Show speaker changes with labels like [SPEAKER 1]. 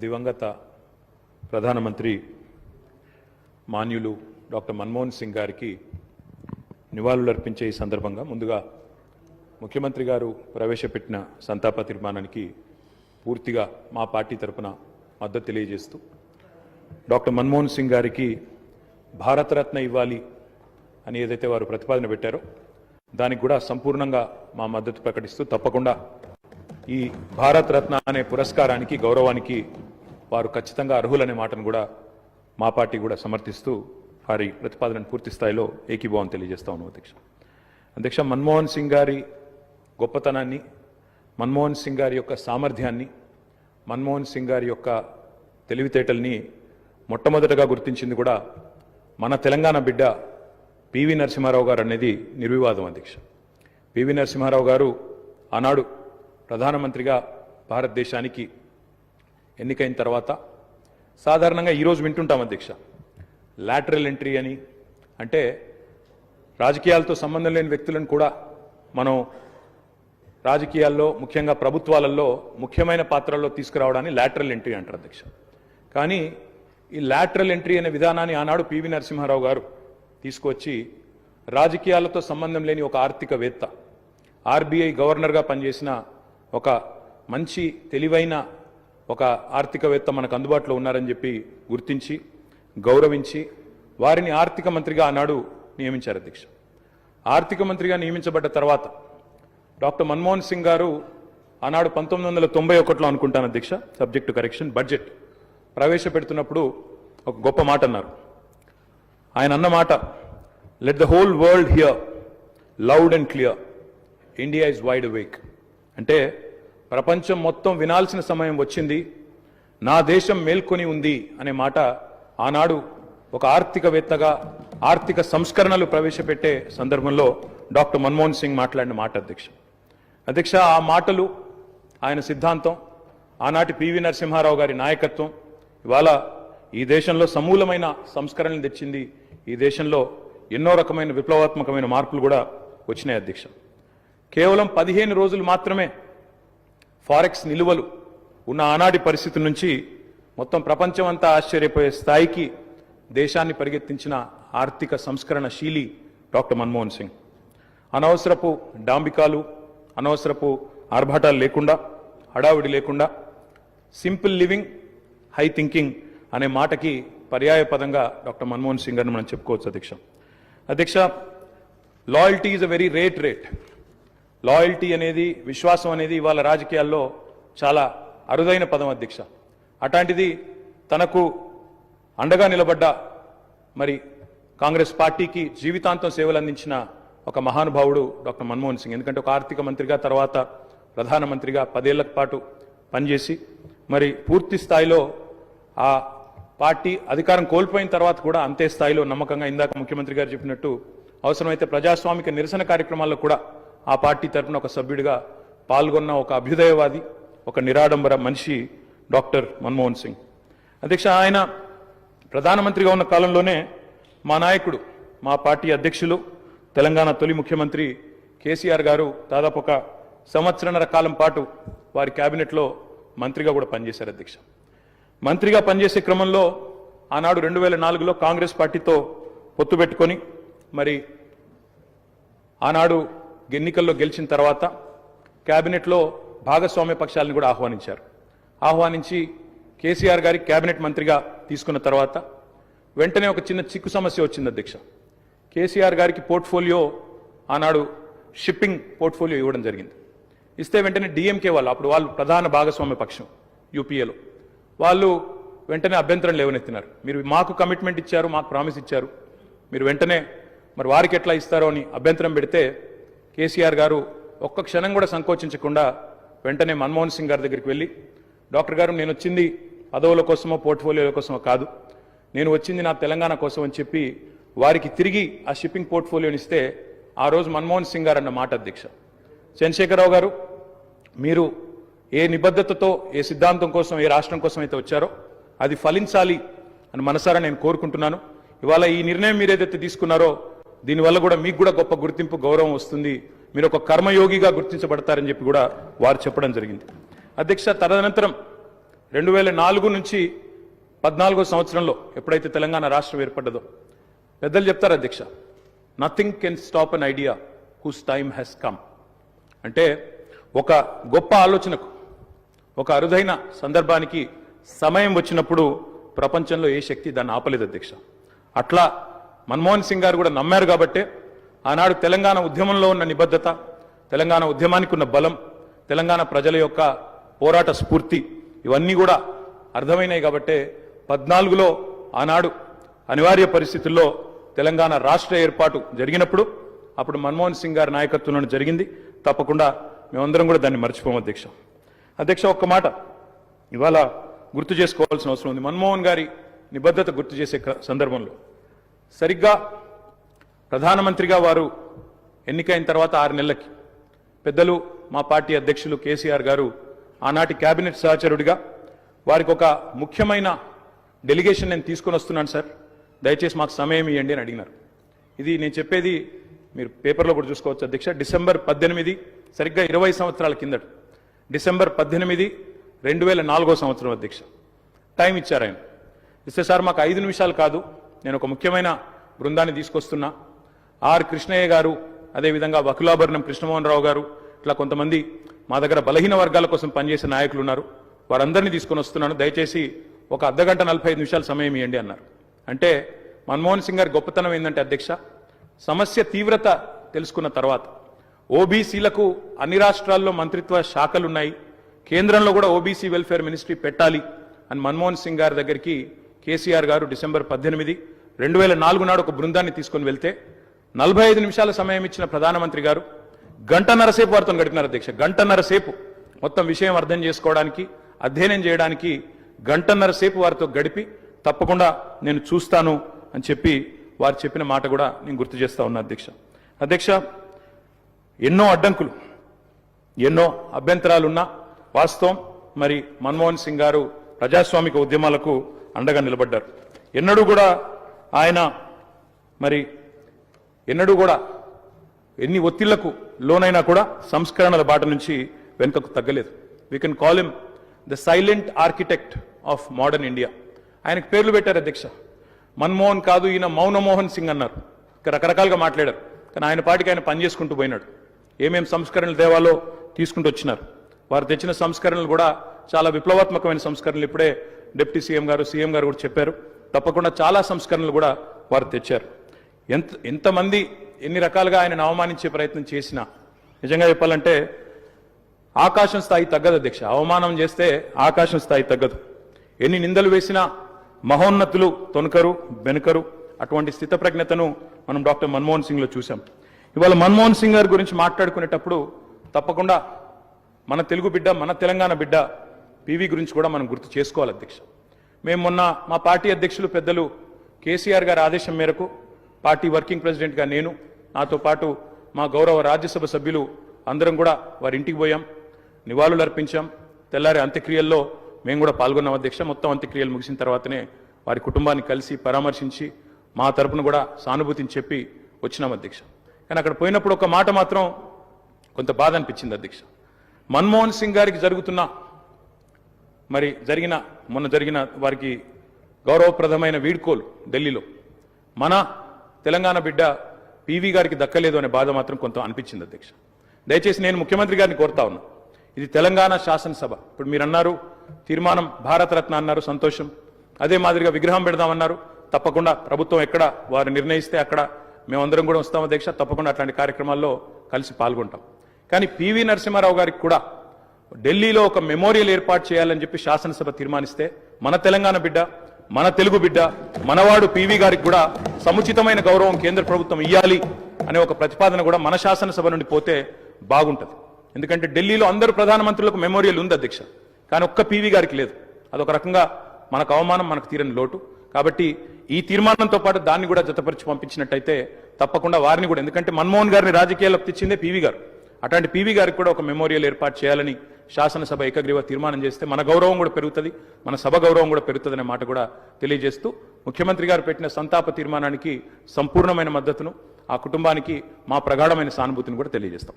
[SPEAKER 1] దివంగత ప్రధానమంత్రి మాన్యులు డాక్టర్ మన్మోహన్ సింగ్ గారికి నివాళులర్పించే ఈ సందర్భంగా ముందుగా ముఖ్యమంత్రి గారు ప్రవేశపెట్టిన సంతాప తీర్మానానికి పూర్తిగా మా పార్టీ తరపున మద్దతు తెలియజేస్తూ డాక్టర్ మన్మోహన్ సింగ్ గారికి భారతరత్న ఇవ్వాలి అని ఏదైతే వారు ప్రతిపాదన పెట్టారో దానికి కూడా సంపూర్ణంగా మా మద్దతు ప్రకటిస్తూ తప్పకుండా ఈ భారతరత్న అనే పురస్కారానికి గౌరవానికి వారు ఖచ్చితంగా అర్హులనే మాటను కూడా మా పార్టీ కూడా సమర్థిస్తూ వారి ప్రతిపాదనను పూర్తి స్థాయిలో ఏకీభావం తెలియజేస్తా ఉన్నాం అధ్యక్ష మన్మోహన్ సింగ్ గారి గొప్పతనాన్ని, మన్మోహన్ సింగ్ గారి యొక్క సామర్థ్యాన్ని, మన్మోహన్ సింగ్ గారి యొక్క తెలివితేటల్ని మొట్టమొదటగా గుర్తించింది కూడా మన తెలంగాణ బిడ్డ పివి నరసింహారావు గారు అనేది నిర్వివాదం అధ్యక్ష. పివి నరసింహారావు గారు ఆనాడు ప్రధానమంత్రిగా భారతదేశానికి ఎన్నికైన తర్వాత సాధారణంగా ఈరోజు వింటుంటాం అధ్యక్ష, లాటరల్ ఎంట్రీ అని, అంటే రాజకీయాలతో సంబంధం లేని వ్యక్తులను కూడా మనం రాజకీయాల్లో ముఖ్యంగా ప్రభుత్వాలలో ముఖ్యమైన పాత్రల్లో తీసుకురావడాన్ని లాటరల్ ఎంట్రీ అంటారు అధ్యక్ష. కానీ ఈ లాటరల్ ఎంట్రీ అనే విధానాన్ని ఆనాడు పివి నరసింహారావు గారు తీసుకొచ్చి రాజకీయాలతో సంబంధం లేని ఒక ఆర్థికవేత్త, ఆర్బీఐ గవర్నర్గా పనిచేసిన ఒక మంచి తెలివైన ఒక ఆర్థికవేత్త మనకు అందుబాటులో ఉన్నారని చెప్పి గుర్తించి గౌరవించి వారిని ఆర్థిక మంత్రిగా ఆనాడు నియమించారు అధ్యక్ష. ఆర్థిక మంత్రిగా నియమించబడ్డ తర్వాత డాక్టర్ మన్మోహన్ సింగ్ గారు ఆనాడు 1991లో అనుకుంటాను అధ్యక్ష, సబ్జెక్ట్ టు కరెక్షన్, బడ్జెట్ ప్రవేశపెడుతున్నప్పుడు ఒక గొప్ప మాట అన్నారు. ఆయన అన్న మాట, let the whole world here loud and clear, India is wide awake. అంటే ప్రపంచం మొత్తం వినాల్సిన సమయం వచ్చింది, నా దేశం మేల్కొని ఉంది అనే మాట ఆనాడు ఒక ఆర్థికవేత్తగా ఆర్థిక సంస్కరణలు ప్రవేశపెట్టే సందర్భంలో డాక్టర్ మన్మోహన్ సింగ్ మాట్లాడిన మాట అధ్యక్ష. ఆ మాటలు, ఆయన సిద్ధాంతం, ఆనాటి పివి నరసింహారావు గారి నాయకత్వం ఇవాళ ఈ దేశంలో సమూలమైన సంస్కరణలు తెచ్చింది. ఈ దేశంలో ఎన్నో రకమైన విప్లవాత్మకమైన మార్పులు కూడా వచ్చినాయి అధ్యక్ష. కేవలం 15 రోజులు మాత్రమే ఫారెక్స్ నిలువలు ఉన్న ఆనాటి పరిస్థితి నుంచి మొత్తం ప్రపంచం అంతా ఆశ్చర్యపోయే స్థాయికి దేశాన్ని పరిగెత్తించిన ఆర్థిక సంస్కరణ శీలి డాక్టర్ మన్మోహన్ సింగ్. అనవసరపు డాంబికాలు, అనవసరపు ఆర్భాటాలు లేకుండా, హడావుడి లేకుండా సింపుల్ లివింగ్, హై థింకింగ్ అనే మాటకి పర్యాయ పదంగా డాక్టర్ మన్మోహన్ సింగ్ గారిని మనం చెప్పుకోవచ్చు అధ్యక్ష. Loyalty is a very rate. Loyalty అనేది, విశ్వాసం అనేది ఇవాళ రాజకీయాల్లో చాలా అరుదైన పదం అధ్యక్ష. అట్లాంటిది తనకు అండగా నిలబడ్డ మరి కాంగ్రెస్ పార్టీకి జీవితాంతం సేవలు అందించిన ఒక మహానుభావుడు డాక్టర్ మన్మోహన్ సింగ్. ఎందుకంటే ఒక ఆర్థిక మంత్రిగా, తర్వాత ప్రధానమంత్రిగా 10 ఏళ్ల పాటు పనిచేసి మరి పూర్తి స్థాయిలో ఆ పార్టీ అధికారం కోల్పోయిన తర్వాత కూడా అంతే స్థాయిలో నమ్మకంగా, ఇందాక ముఖ్యమంత్రి గారు చెప్పినట్టు అవసరమైతే ప్రజాస్వామిక నిరసన కార్యక్రమాల్లో కూడా ఆ పార్టీ తరఫున ఒక సభ్యుడిగా పాల్గొన్న ఒక అభ్యుదయవాది, ఒక నిరాడంబర మనిషి డాక్టర్ మన్మోహన్ సింగ్ అధ్యక్ష. ఆయన ప్రధానమంత్రిగా ఉన్న కాలంలోనే మా నాయకుడు, మా పార్టీ అధ్యక్షులు, తెలంగాణ తొలి ముఖ్యమంత్రి కేసీఆర్ గారు దాదాపు ఒక 1.5 సంవత్సరాల కాలం పాటు వారి కేబినెట్లో మంత్రిగా కూడా పనిచేశారు అధ్యక్ష. మంత్రిగా పనిచేసే క్రమంలో ఆనాడు 2004లో కాంగ్రెస్ పార్టీతో పొత్తు పెట్టుకొని మరి ఆనాడు ఎన్నికల్లో గెలిచిన తర్వాత కేబినెట్లో భాగస్వామ్య పక్షాలను కూడా ఆహ్వానించి కేసీఆర్ గారి కేబినెట్ మంత్రిగా తీసుకున్న తర్వాత వెంటనే ఒక చిన్న చిక్కు సమస్య వచ్చింది అధ్యక్ష. కేసీఆర్ గారికి పోర్ట్ఫోలియో, ఆనాడు షిప్పింగ్ పోర్ట్ఫోలియో ఇవ్వడం జరిగింది. ఇస్తే వెంటనే డిఎంకే వాళ్ళు, అప్పుడు వాళ్ళు ప్రధాన భాగస్వామ్య పక్షం యూపీఏలో, వాళ్ళు వెంటనే అభ్యంతరం లేవనెత్తినారు. మీరు మాకు కమిట్మెంట్ ఇచ్చారు, మాకు ప్రామిస్ ఇచ్చారు, మీరు వెంటనే మరి వారికి ఎట్లా ఇస్తారో అని అభ్యంతరం పెడితే కేసీఆర్ గారు ఒక్క క్షణం కూడా సంకోచించకుండా వెంటనే మన్మోహన్ సింగ్ గారి దగ్గరికి వెళ్ళి, డాక్టర్ గారు నేను వచ్చింది పదవుల కోసమో పోర్ట్ఫోలియోల కోసమో కాదు, నేను వచ్చింది నా తెలంగాణ కోసం అని చెప్పి వారికి తిరిగి ఆ షిప్పింగ్ పోర్ట్ఫోలియోని ఇస్తే ఆ రోజు మన్మోహన్ సింగ్ గారు అన్న మాట అధ్యక్ష, చంద్రశేఖరరావు గారు మీరు ఏ నిబద్ధతతో, ఏ సిద్ధాంతం కోసం, ఏ రాష్ట్రం కోసం అయితే వచ్చారో అది ఫలించాలి అని మనసారా నేను కోరుకుంటున్నాను. ఇవాళ ఈ నిర్ణయం మీరు ఏదైతే తీసుకున్నారో దీనివల్ల కూడా మీకు కూడా గొప్ప గుర్తింపు, గౌరవం వస్తుంది, మీరు ఒక కర్మయోగిగా గుర్తించబడతారని చెప్పి కూడా వారు చెప్పడం జరిగింది అధ్యక్ష. తదనంతరం 2004 నుంచి 14వ సంవత్సరంలో ఎప్పుడైతే తెలంగాణ రాష్ట్రం ఏర్పడ్డదో పెద్దలు చెప్తారు అధ్యక్ష, nothing can stop an idea who's time has come. అంటే ఒక గొప్ప ఆలోచనకు, ఒక అరుదైన సందర్భానికి సమయం వచ్చినప్పుడు ప్రపంచంలో ఏ శక్తి దాన్ని ఆపలేదు అధ్యక్ష. అట్లా మన్మోహన్ సింగ్ గారు కూడా నమ్మారు కాబట్టే ఆనాడు తెలంగాణ ఉద్యమంలో ఉన్న నిబద్ధత, తెలంగాణ ఉద్యమానికి ఉన్న బలం, తెలంగాణ ప్రజల యొక్క పోరాట స్ఫూర్తి ఇవన్నీ కూడా అర్థమైనాయి కాబట్టే 14లో ఆనాడు అనివార్య పరిస్థితుల్లో తెలంగాణ రాష్ట్ర ఏర్పాటు జరిగినప్పుడు అప్పుడు మన్మోహన్ సింగ్ గారి నాయకత్వంలో జరిగింది. తప్పకుండా మేమందరం కూడా దాన్ని మర్చిపోము అధ్యక్ష. అధ్యక్ష, ఒక్క మాట ఇవాళ గుర్తు చేసుకోవాల్సిన అవసరం ఉంది. మన్మోహన్ గారి నిబద్ధత గుర్తు చేసే సందర్భంలో సరిగ్గా ప్రధానమంత్రిగా వారు ఎన్నికైన తర్వాత 6 నెలలకి పెద్దలు మా పార్టీ అధ్యక్షులు కేసీఆర్ గారు ఆనాటి కేబినెట్ సహచరుడిగా వారికి ఒక ముఖ్యమైన డెలిగేషన్ నేను తీసుకొని వస్తున్నాను సార్, దయచేసి మాకు సమయం ఇవ్వండి అని అడిగినారు. ఇది నేను చెప్పేది మీరు పేపర్లో కూడా చూసుకోవచ్చు అధ్యక్ష. డిసెంబర్ 18, సరిగ్గా 20 సంవత్సరాల కిందట, డిసెంబర్ 18, 2004వ సంవత్సరం అధ్యక్ష. టైం ఇచ్చారు ఆయన. ఇస్తే సార్ మాకు 5 నిమిషాలు కాదు, నేను ఒక ముఖ్యమైన బృందాన్ని తీసుకొస్తున్నా, ఆర్ కృష్ణయ్య గారు, అదేవిధంగా వకులాభరణం కృష్ణమోహన్ రావు గారు, ఇట్లా కొంతమంది మా దగ్గర బలహీన వర్గాల కోసం పనిచేసే నాయకులు ఉన్నారు, వారందరినీ తీసుకొని వస్తున్నాను, దయచేసి ఒక అర్ధగంట 45 నిమిషాలు సమయం ఇవ్వండి అన్నారు. అంటే మన్మోహన్ సింగ్ గారి గొప్పతనం ఏంటంటే అధ్యక్ష, సమస్య తీవ్రత తెలుసుకున్న తర్వాత ఓబీసీలకు అన్ని రాష్ట్రాల్లో మంత్రిత్వ శాఖలున్నాయి, కేంద్రంలో కూడా ఓబీసీ వెల్ఫేర్ మినిస్ట్రీ పెట్టాలి అని మన్మోహన్ సింగ్ గారి దగ్గరికి కేసీఆర్ గారు డిసెంబర్ 18, 2004 నాడు ఒక బృందాన్ని తీసుకొని వెళ్తే 45 నిమిషాల సమయం ఇచ్చిన ప్రధానమంత్రి గారు గంటన్నర సేపు వారితో గడిపినారు అధ్యక్ష. గంటన్నర సేపు మొత్తం విషయం అర్థం చేసుకోవడానికి, అధ్యయనం చేయడానికి గంటన్నర సేపు వారితో గడిపి తప్పకుండా నేను చూస్తాను అని చెప్పి వారు చెప్పిన మాట కూడా నేను గుర్తు చేస్తా ఉన్నా అధ్యక్ష. అధ్యక్ష, ఎన్నో అడ్డంకులు, ఎన్నో అభ్యంతరాలున్నా వాస్తవం మరి మన్మోహన్ సింగ్ గారు ప్రజాస్వామిక ఉద్యమాలకు అండగా నిలబడ్డారు. ఎన్నడూ కూడా ఆయన మరి ఎన్నడూ కూడా ఎన్ని ఒత్తిళ్లకు లోనైనా కూడా సంస్కరణల బాట నుంచి వెనుకకు తగ్గలేదు. We can call him the silent architect of modern India. ఆయనకు పేర్లు పెట్టారు అధ్యక్ష. మన్మోహన్ కాదు, ఈయన మౌనమోహన్ సింగ్ అన్నారు. రకరకాలుగా మాట్లాడారు, కానీ ఆయన పాటికి ఆయన పనిచేసుకుంటూ పోయినాడు. ఏమేం సంస్కరణలు తేవాలో తీసుకుంటూ వచ్చినారు. వారు తెచ్చిన సంస్కరణలు కూడా చాలా విప్లవాత్మకమైన సంస్కరణలు. ఇప్పుడే డిప్యూటీ సీఎం గారు, సీఎం గారు కూడా చెప్పారు. తప్పకుండా చాలా సంస్కరణలు కూడా వారు తెచ్చారు. ఎంతమంది ఎన్ని రకాలుగా ఆయనను అవమానించే ప్రయత్నం చేసినా నిజంగా చెప్పాలంటే ఆకాశం స్థాయి తగ్గదు అధ్యక్ష. అవమానం చేస్తే ఆకాశం స్థాయి తగ్గదు. ఎన్ని నిందలు వేసినా మహోన్నతులు తొనకరు, బెనకరు. అటువంటి స్థితప్రజ్ఞతను మనం డాక్టర్ మన్మోహన్ సింగ్లో చూసాం. ఇవాళ మన్మోహన్ సింగ్ గారి గురించి మాట్లాడుకునేటప్పుడు తప్పకుండా మన తెలుగు బిడ్డ, మన తెలంగాణ బిడ్డ పివి గురించి కూడా మనం గుర్తు చేసుకోవాలి అధ్యక్ష. మేము మొన్న మా పార్టీ అధ్యక్షులు పెద్దలు కేసీఆర్ గారి ఆదేశం మేరకు పార్టీ వర్కింగ్ ప్రెసిడెంట్గా నేను, నాతో పాటు మా గౌరవ రాజ్యసభ సభ్యులు అందరం కూడా వారి ఇంటికి పోయాం, నివాళులు అర్పించాం. తెల్లారి అంత్యక్రియల్లో మేము కూడా పాల్గొన్నాం అధ్యక్ష. మొత్తం అంత్యక్రియలు ముగిసిన తర్వాతనే వారి కుటుంబాన్ని కలిసి పరామర్శించి మా తరపున కూడా సానుభూతిని చెప్పి వచ్చినాం అధ్యక్ష. కానీ అక్కడ పోయినప్పుడు ఒక మాట మాత్రం కొంత బాధ అనిపించింది అధ్యక్ష. మన్మోహన్ సింగ్ గారికి మొన్న జరిగిన వారికి గౌరవప్రదమైన వీడ్కోలు ఢిల్లీలో మన తెలంగాణ బిడ్డ పివి గారికి దక్కలేదు అనే బాధ మాత్రం కొంత అనిపించింది అధ్యక్ష. దయచేసి నేను ముఖ్యమంత్రి గారిని కోరుతా ఉన్నా, ఇది తెలంగాణ శాసనసభ. ఇప్పుడు మీరు అన్నారు తీర్మానం భారతరత్న అన్నారు, సంతోషం. అదే మాదిరిగా విగ్రహం పెడదామన్నారు. తప్పకుండా ప్రభుత్వం ఎక్కడ వారు నిర్ణయిస్తే అక్కడ మేమందరం కూడా వస్తాం అధ్యక్ష. తప్పకుండా అట్లాంటి కార్యక్రమాల్లో కలిసి పాల్గొంటాం. కానీ పివి నరసింహారావు గారికి కూడా ఢిల్లీలో ఒక మెమోరియల్ ఏర్పాటు చేయాలని చెప్పి శాసనసభ తీర్మానిస్తే మన తెలంగాణ బిడ్డ, మన తెలుగు బిడ్డ, మనవాడు పివి గారికి కూడా సముచితమైన గౌరవం కేంద్ర ప్రభుత్వం ఇవ్వాలి అనే ఒక ప్రతిపాదన కూడా మన శాసనసభ నుండి పోతే బాగుంటుంది. ఎందుకంటే ఢిల్లీలో అందరూ ప్రధానమంత్రులకు మెమోరియల్ ఉంది అధ్యక్ష, కానీ ఒక్క పివి గారికి లేదు. అదొక రకంగా మనకు అవమానం, మనకు తీరని లోటు. కాబట్టి ఈ తీర్మానంతో పాటు దాన్ని కూడా జతపరిచి పంపించినట్టయితే తప్పకుండా వారిని కూడా, ఎందుకంటే మన్మోహన్ గారిని రాజకీయాల్లోకి తెచ్చిందే పివి గారు, అట్లాంటి పివి గారికి కూడా ఒక మెమోరియల్ ఏర్పాటు చేయాలని శాసనసభ ఏకగ్రీవ తీర్మానం చేస్తే మన గౌరవం కూడా పెరుగుతుంది, మన సభ గౌరవం కూడా పెరుగుతుందనే మాట కూడా తెలియజేస్తూ ముఖ్యమంత్రి గారు పెట్టిన సంతాప తీర్మానానికి సంపూర్ణమైన మద్దతును, ఆ కుటుంబానికి మా ప్రగాఢమైన సానుభూతిని కూడా తెలియజేస్తాం.